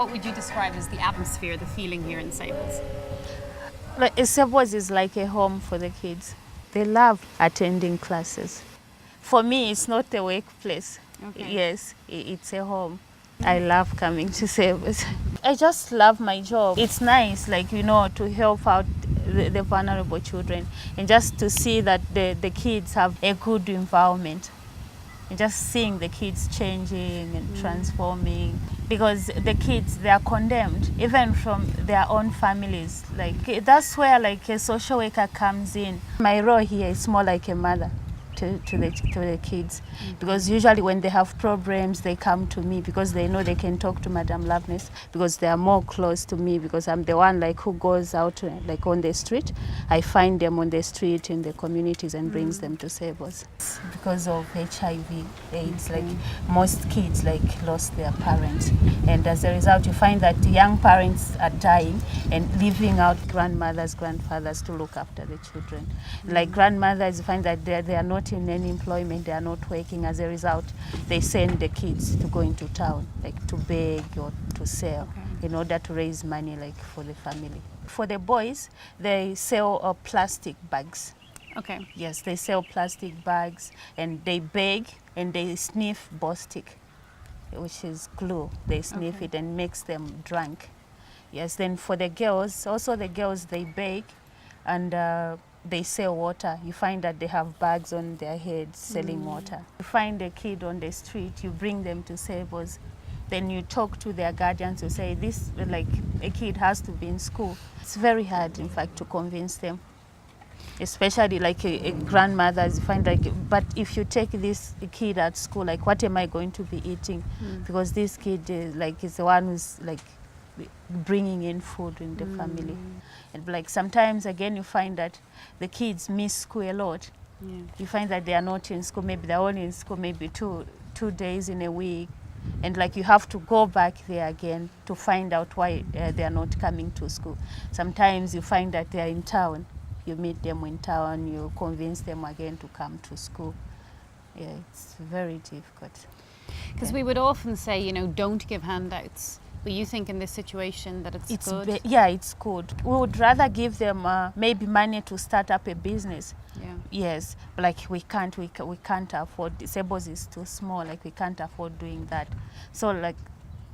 What would you describe as the atmosphere, the feeling here in Sables? Like, Sebos is like a home for the kids. They love attending classes. For me, it's not a workplace. Okay. Yes, it's a home. I love coming to Sebos. I just love my job. It's nice, like, to help out the vulnerable children and just to see that the kids have a good environment. And just seeing the kids changing and transforming, because the kids, they are condemned even from their own families. Like, that's where like a social worker comes in. My role here is more like a mother to the kids, because usually when they have problems they come to me, because they know they can talk to Madam Loveness, because they are more close to me, because I'm the one like who goes out like on the street. I find them on the street in the communities and brings them to Sebos. Because of HIV AIDS, like most kids like lost their parents, and as a result you find that young parents are dying and leaving out grandmothers, grandfathers to look after the children. Like grandmothers find that they are not in any employment, they are not working. As a result, they send the kids to go into town, like to beg or to sell, in order to raise money like for the family. For the boys, they sell plastic bags. Okay. Yes, they sell plastic bags and they beg and they sniff Bostik, which is glue. They sniff it and makes them drunk. Yes, then for the girls, also the girls, they beg and they sell water. You find that they have bags on their heads selling water. You find a kid on the street, you bring them to Sebos, then you talk to their guardians, you say this, like a kid has to be in school. It's very hard, in fact, to convince them. Especially like a grandmothers find like, but if you take this kid at school, like what am I going to be eating? Because this kid is the one who's like bringing in food in the family. And like sometimes again you find that the kids miss school a lot. You find that they are not in school, maybe they're only in school maybe two days in a week, and like you have to go back there again to find out why they are not coming to school. Sometimes you find that they are in town, you meet them in town, you convince them again to come to school. Yeah, it's very difficult. Because we would often say, don't give handouts. But you think in this situation that it's good? Yeah, it's good. We would rather give them maybe money to start up a business. Yeah. Yes, but like we can't afford. Sebos is too small. Like we can't afford doing that. So like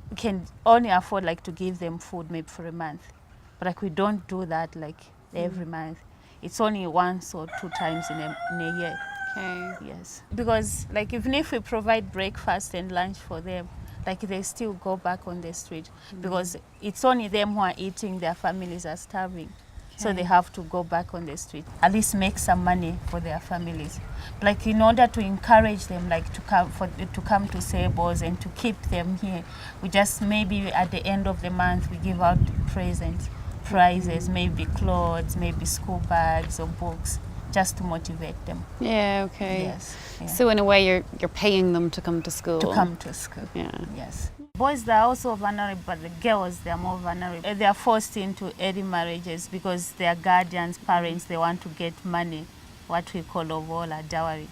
we can only afford like to give them food maybe for a month. But like we don't do that like every month. It's only once or two times in a year. Okay. Yes, because like even if we provide breakfast and lunch for them, like they still go back on the street, because it's only them who are eating, their families are starving. So they have to go back on the street, at least make some money for their families. Like in order to encourage them like to come to Sebos and to keep them here, we just maybe at the end of the month we give out presents, prizes, maybe clothes, maybe school bags or books, just to motivate them. Yeah, okay. Yes. Yeah. So in a way you're paying them to come to school. To come to school. Yeah. Yes. Boys, they're also vulnerable, but the girls, they're more vulnerable. They are forced into early marriages because their guardians, parents, they want to get money, what we call lobola, dowry.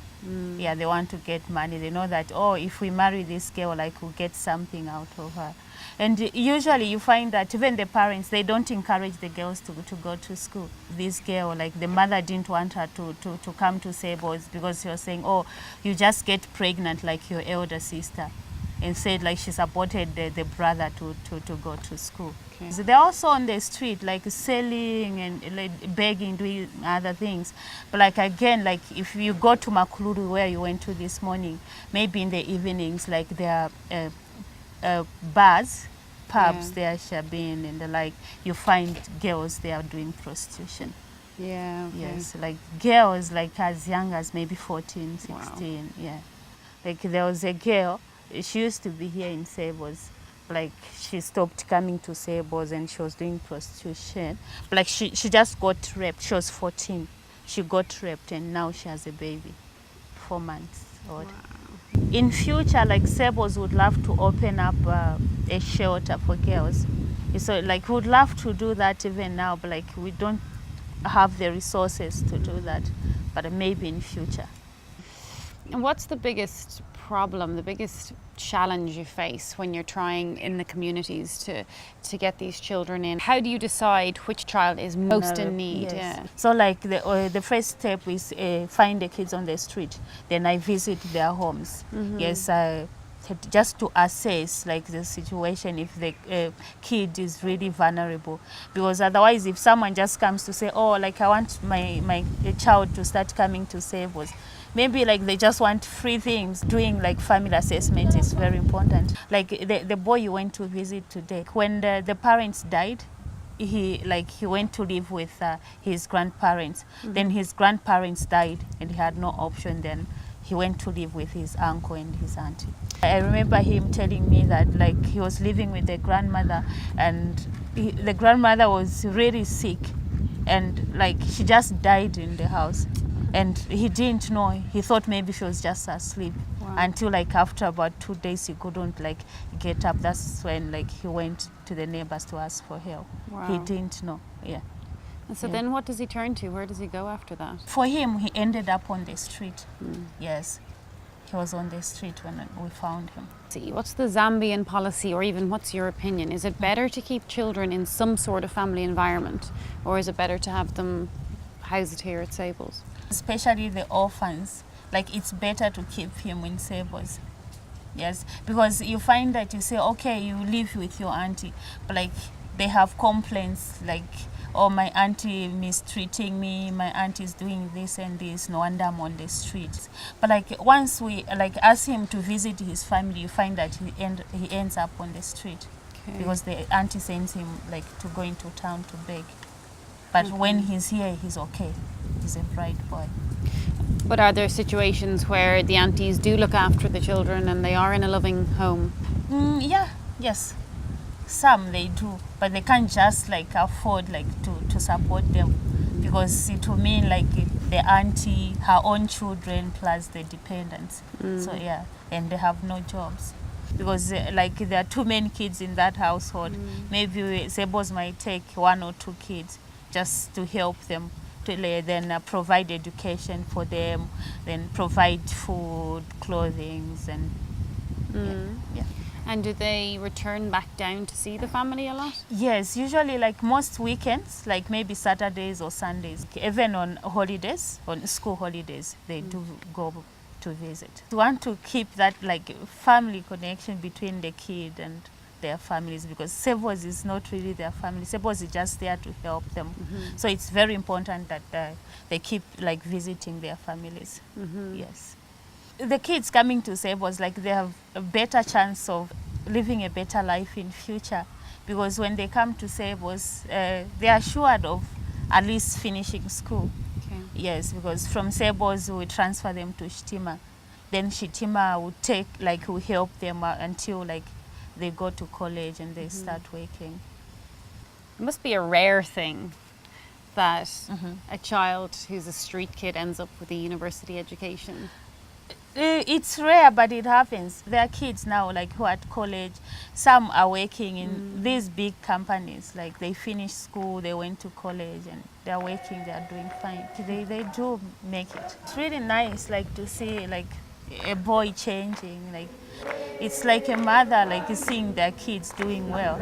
Yeah, they want to get money. They know that, oh, if we marry this girl, like we'll get something out of her. And usually you find that even the parents, they don't encourage the girls to go to school. This girl, like the mother didn't want her to come to Sebos because she was saying, oh, you just get pregnant like your elder sister. And said like she supported the brother to go to school. Okay. So they're also on the street like selling and like begging, doing other things. But like again, like if you go to Makuluru where you went to this morning, maybe in the evenings, like there are bars, pubs, there shabin and the like, you find girls they are doing prostitution. Yeah. Okay. Yes, like girls like as young as maybe 14, 16. Wow. Yeah. Like there was a girl, she used to be here in Sebos. Like she stopped coming to Sebos and she was doing prostitution. But like she just got raped. She was 14. She got raped and now she has a baby, 4 months old. Wow. In future, like Sebos would love to open up a shelter for girls. So like we would love to do that even now, but like we don't have the resources to do that. But maybe in future. And what's the biggest problem, the biggest challenge you face when you're trying in the communities to get these children in? How do you decide which child is most in need? Yes. Yeah. So like the first step is find the kids on the street. Then I visit their homes. Yes, just to assess like the situation, if the kid is really vulnerable, because otherwise if someone just comes to say, oh, like I want my child to start coming to save us, maybe like they just want free things. Doing like family assessment is very important. Like the boy you went to visit today, when the parents died, he went to live with his grandparents. Then his grandparents died and he had no option. Then he went to live with his uncle and his auntie. I remember him telling me that like he was living with the grandmother, and the grandmother was really sick, and like she just died in the house, and he didn't know. He thought maybe she was just asleep. Wow. Until like after about 2 days he couldn't like get up. That's when like he went to the neighbors to ask for help. Wow. He didn't know. Yeah. And so then what does he turn to? Where does he go after that? For him, he ended up on the street. Yes, he was on the street when we found him. See, what's the Zambian policy, or even what's your opinion? Is it better to keep children in some sort of family environment, or is it better to have them housed here at Sables? Especially the orphans, like it's better to keep him in Sables. Yes, because you find that you say, okay, you live with your auntie, but like they have complaints like, oh, my auntie mistreating me, my auntie is doing this and this, no wonder I'm on the streets. But like once we like ask him to visit his family, you find that he ends up on the street. Okay. Because the auntie sends him like to go into town to beg. But when he's here, he's okay. He's a bright boy. But are there situations where the aunties do look after the children and they are in a loving home? Yes. Some they do, but they can't just like afford like to support them, because see, to me like the auntie, her own children plus the dependents. So yeah, and they have no jobs, because like there are too many kids in that household. Maybe Sables might take 1 or 2 kids just to help them, to then provide education for them, then provide food, clothing, and yeah. And do they return back down to see the family a lot? Yes, usually like most weekends, like maybe Saturdays or Sundays, even on holidays, on school holidays, they do go to visit. We want to keep that like family connection between the kid and their families, because Sables is not really their family. Sables is just there to help them. So it's very important that they keep like visiting their families. Yes. The kids coming to Sables, like they have a better chance of living a better life in future, because when they come to Sables, they are assured of at least finishing school. Okay. Yes, because from Sables we transfer them to Shitima. Then Shitima will help them until like they go to college and they start working. It must be a rare thing that a child who's a street kid ends up with a university education. It's rare, but it happens. There are kids now like who are at college. Some are working in these big companies. Like they finished school, they went to college, and they're working. They're doing fine. They do make it. It's really nice, like to see like a boy changing. Like it's like a mother like seeing their kids doing well.